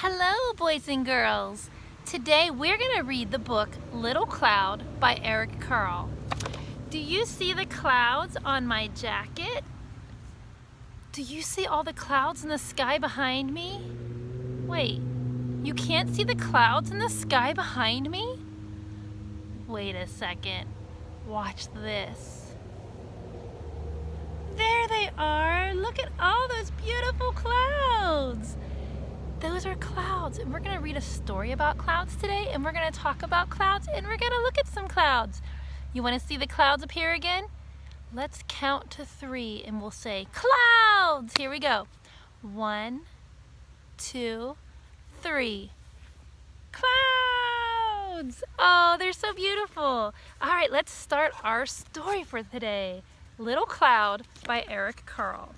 Hello, boys and girls. Today we're going to read the book Little Cloud by Eric Carle. Do you see the clouds on my jacket? Do you see all the clouds in the sky behind me? Wait, you can't see the clouds in the sky behind me? Wait a second. Watch this. There they are. Look at all those beautiful clouds. Those are clouds, and we're going to read a story about clouds today, and we're going to talk about clouds, and we're going to look at some clouds. You want to see the clouds appear again? Let's count to 3, and we'll say, clouds! Here we go. 1, 2, 3. Clouds! Oh, they're so beautiful. All right, let's start our story for today. Little Cloud by Eric Carle.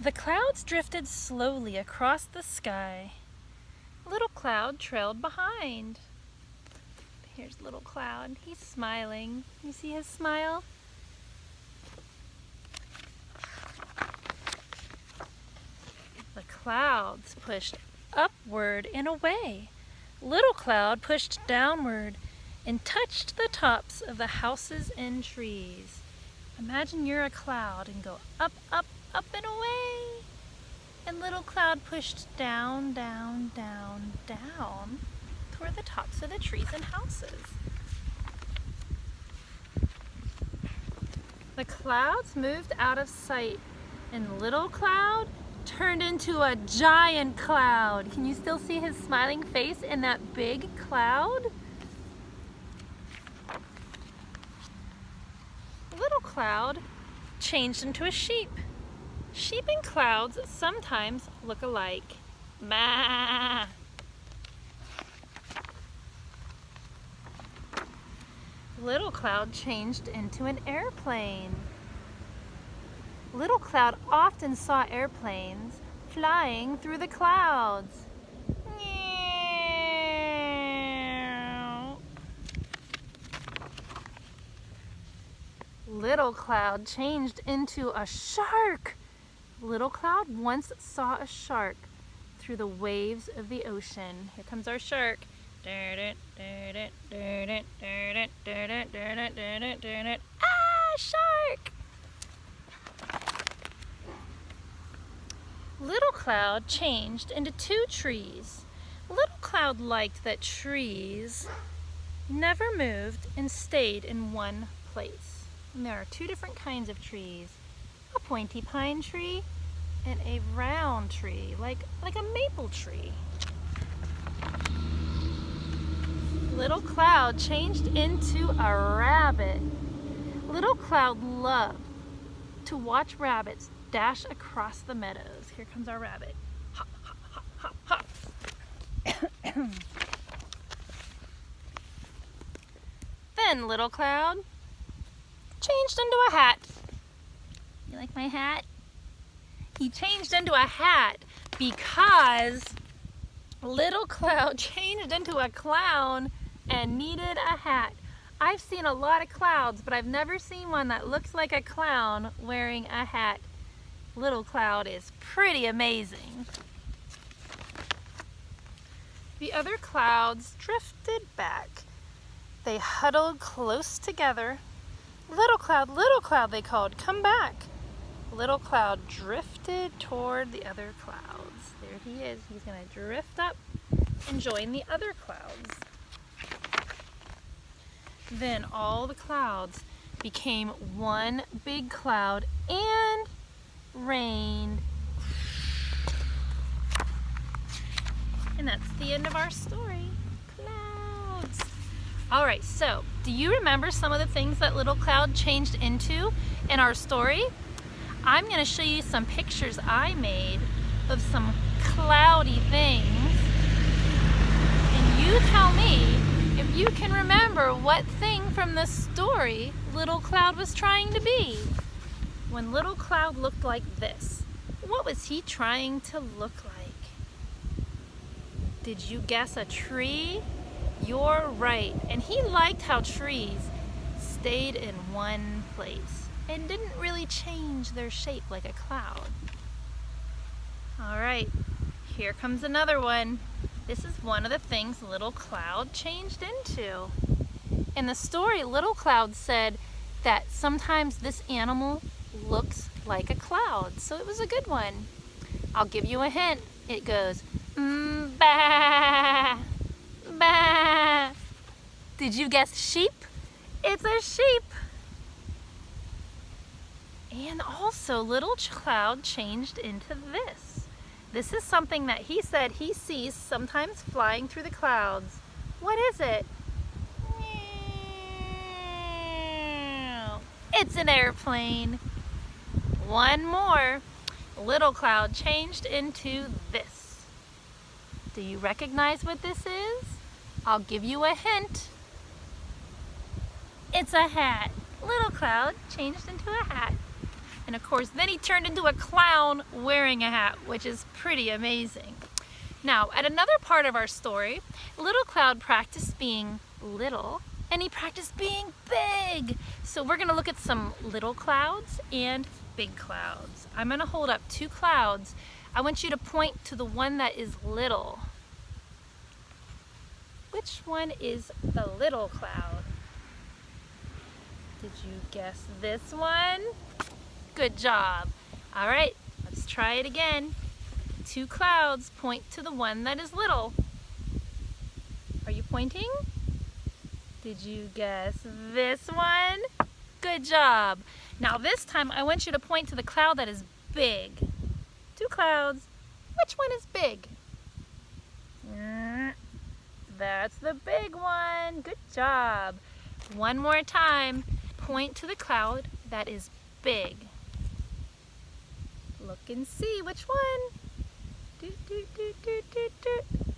The clouds drifted slowly across the sky. Little Cloud trailed behind. Here's Little Cloud. He's smiling. You see his smile? The clouds pushed upward and away. Little Cloud pushed downward and touched the tops of the houses and trees. Imagine you're a cloud and go up, up, up and away. And Little Cloud pushed down, down, down, down toward the tops of the trees and houses. The clouds moved out of sight, and Little Cloud turned into a giant cloud. Can you still see his smiling face in that big cloud? Little Cloud changed into a sheep. Sheep and clouds sometimes look alike. Maa! Little Cloud changed into an airplane. Little Cloud often saw airplanes flying through the clouds. Meow. Little Cloud changed into a shark. Little Cloud once saw a shark through the waves of the ocean. Here comes our shark. Ah, shark! Little Cloud changed into 2 trees. Little Cloud liked that trees never moved and stayed in one place. And there are 2 different kinds of trees. A pointy pine tree and a round tree, like a maple tree. Little Cloud changed into a rabbit. Little Cloud loved to watch rabbits dash across the meadows. Here comes our rabbit. Hop, hop, hop, hop, hop. Then Little Cloud changed into a hat. You like my hat? He changed into a hat because Little Cloud changed into a clown and needed a hat. I've seen a lot of clouds, but I've never seen one that looks like a clown wearing a hat. Little Cloud is pretty amazing. The other clouds drifted back. They huddled close together. Little Cloud, they called, come back. Little Cloud drifted toward the other clouds. There he is. He's going to drift up and join the other clouds. Then all the clouds became one big cloud and rained. And that's the end of our story. Clouds. All right, so do you remember some of the things that Little Cloud changed into in our story? I'm going to show you some pictures I made of some cloudy things. And you tell me if you can remember what thing from the story Little Cloud was trying to be. When Little Cloud looked like this, what was he trying to look like? Did you guess a tree? You're right. And he liked how trees stayed in one place and didn't really change their shape like a cloud. All right, here comes another one. This is one of the things Little Cloud changed into. In the story, Little Cloud said that sometimes this animal looks like a cloud, so it was a good one. I'll give you a hint. It goes, ba, ba. Did you guess sheep? It's a sheep. And also, Little Cloud changed into this. This is something that he said he sees sometimes flying through the clouds. What is it? It's an airplane. One more. Little Cloud changed into this. Do you recognize what this is? I'll give you a hint. It's a hat. Little Cloud changed into a hat. And of course, then he turned into a clown wearing a hat, which is pretty amazing. Now, at another part of our story, Little Cloud practiced being little and he practiced being big. So we're gonna look at some little clouds and big clouds. I'm gonna hold up two clouds. I want you to point to the one that is little. Which one is the little cloud? Did you guess this one? Good job. All right, let's try it again. Two clouds, point to the one that is little. Are you pointing? Did you guess this one? Good job. Now this time I want you to point to the cloud that is big. Two clouds. Which one is big? That's the big one. Good job. One more time. Point to the cloud that is big. Look and see which one.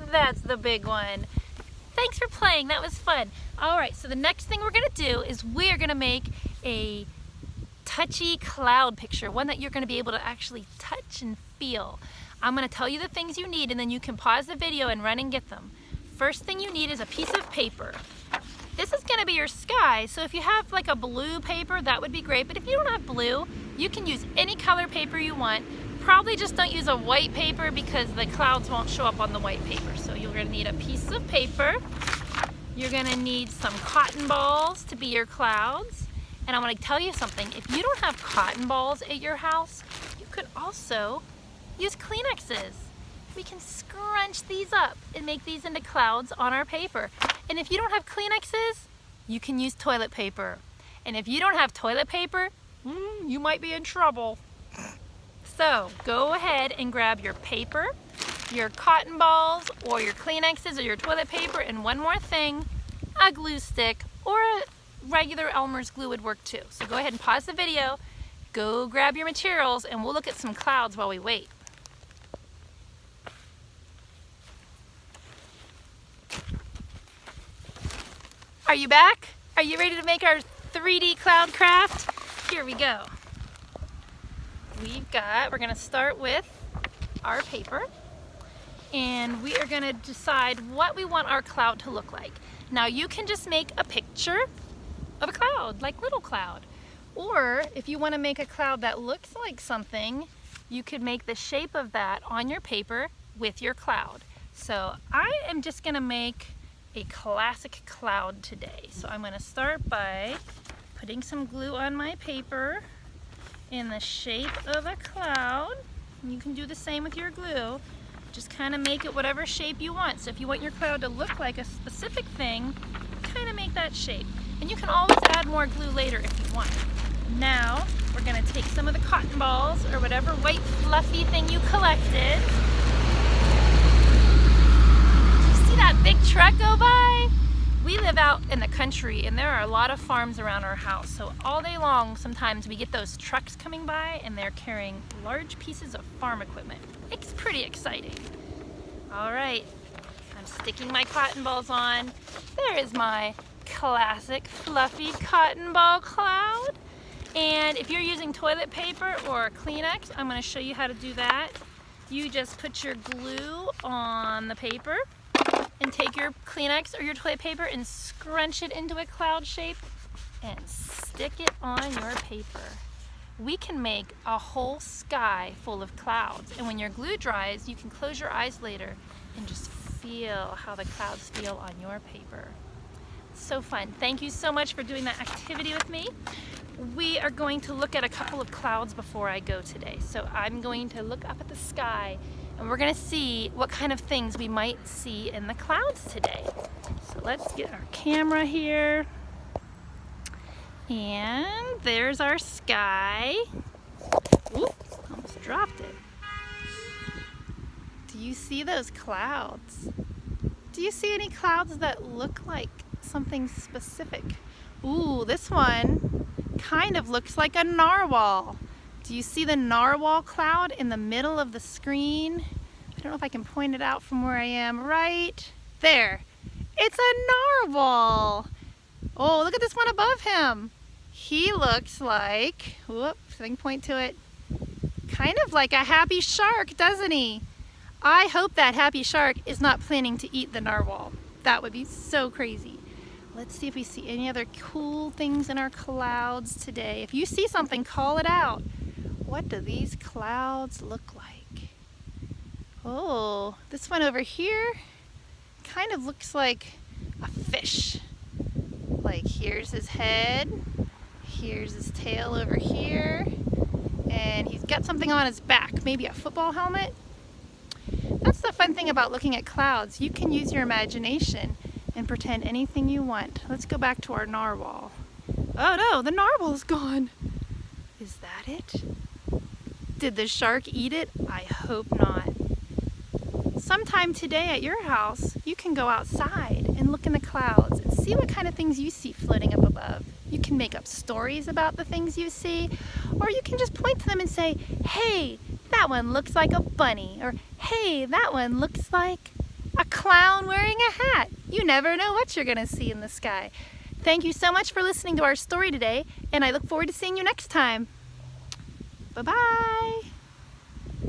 That's the big one. Thanks for playing. That was fun. All right, so the next thing we're going to do is we're going to make a touchy cloud picture, one that you're going to be able to actually touch and feel. I'm going to tell you the things you need, and then you can pause the video and run and get them. First thing you need is a piece of paper. This is going to be your sky, so if you have like a blue paper, that would be great. But if you don't have blue, you can use any color paper you want. Probably just don't use a white paper because the clouds won't show up on the white paper. So you're going to need a piece of paper. You're going to need some cotton balls to be your clouds. And I want to tell you something. If you don't have cotton balls at your house, you could also use Kleenexes. We can scrunch these up and make these into clouds on our paper. And if you don't have Kleenexes, you can use toilet paper. And if you don't have toilet paper, you might be in trouble. So go ahead and grab your paper, your cotton balls, or your Kleenexes or your toilet paper, and one more thing, a glue stick or a regular Elmer's glue would work too. So go ahead and pause the video, go grab your materials, and we'll look at some clouds while we wait. Are you back? Are you ready to make our 3D cloud craft? Here we go. We're gonna start with our paper, and we are gonna decide what we want our cloud to look like. Now you can just make a picture of a cloud, like Little Cloud. Or if you wanna make a cloud that looks like something, you could make the shape of that on your paper with your cloud. So I am just gonna make a classic cloud today. So I'm gonna start by putting some glue on my paper in the shape of a cloud. You can do the same with your glue. Just kind of make it whatever shape you want. So if you want your cloud to look like a specific thing, kind of make that shape. And you can always add more glue later if you want. Now, we're gonna take some of the cotton balls or whatever white fluffy thing you collected. Did you see that big truck go by? We live out in the country and there are a lot of farms around our house. So all day long, sometimes we get those trucks coming by and they're carrying large pieces of farm equipment. It's pretty exciting. All right, I'm sticking my cotton balls on. There is my classic fluffy cotton ball cloud. And if you're using toilet paper or Kleenex, I'm gonna show you how to do that. You just put your glue on the paper and take your Kleenex or your toilet paper and scrunch it into a cloud shape and stick it on your paper. We can make a whole sky full of clouds, and when your glue dries, you can close your eyes later and just feel how the clouds feel on your paper. So fun. Thank you so much for doing that activity with me. We are going to look at a couple of clouds before I go today. So I'm going to look up at the sky and we're going to see what kind of things we might see in the clouds today. So let's get our camera here. And there's our sky. Oop, almost dropped it. Do you see those clouds? Do you see any clouds that look like something specific? Ooh, this one kind of looks like a narwhal. Do you see the narwhal cloud in the middle of the screen? I don't know if I can point it out from where I am. Right there. It's a narwhal. Oh, look at this one above him. He looks like, whoops, I can point to it, kind of like a happy shark, doesn't he? I hope that happy shark is not planning to eat the narwhal. That would be so crazy. Let's see if we see any other cool things in our clouds today. If you see something, call it out. What do these clouds look like? Oh, this one over here kind of looks like a fish. Like here's his head, here's his tail over here, and he's got something on his back, maybe a football helmet. That's the fun thing about looking at clouds. You can use your imagination and pretend anything you want. Let's go back to our narwhal. Oh no, the narwhal's gone. Is that it? Did the shark eat it? I hope not. Sometime today at your house, you can go outside and look in the clouds and see what kind of things you see floating up above. You can make up stories about the things you see, or you can just point to them and say, hey, that one looks like a bunny, or hey, that one looks like a clown wearing a hat. You never know what you're gonna see in the sky. Thank you so much for listening to our story today, and I look forward to seeing you next time. Bye-bye.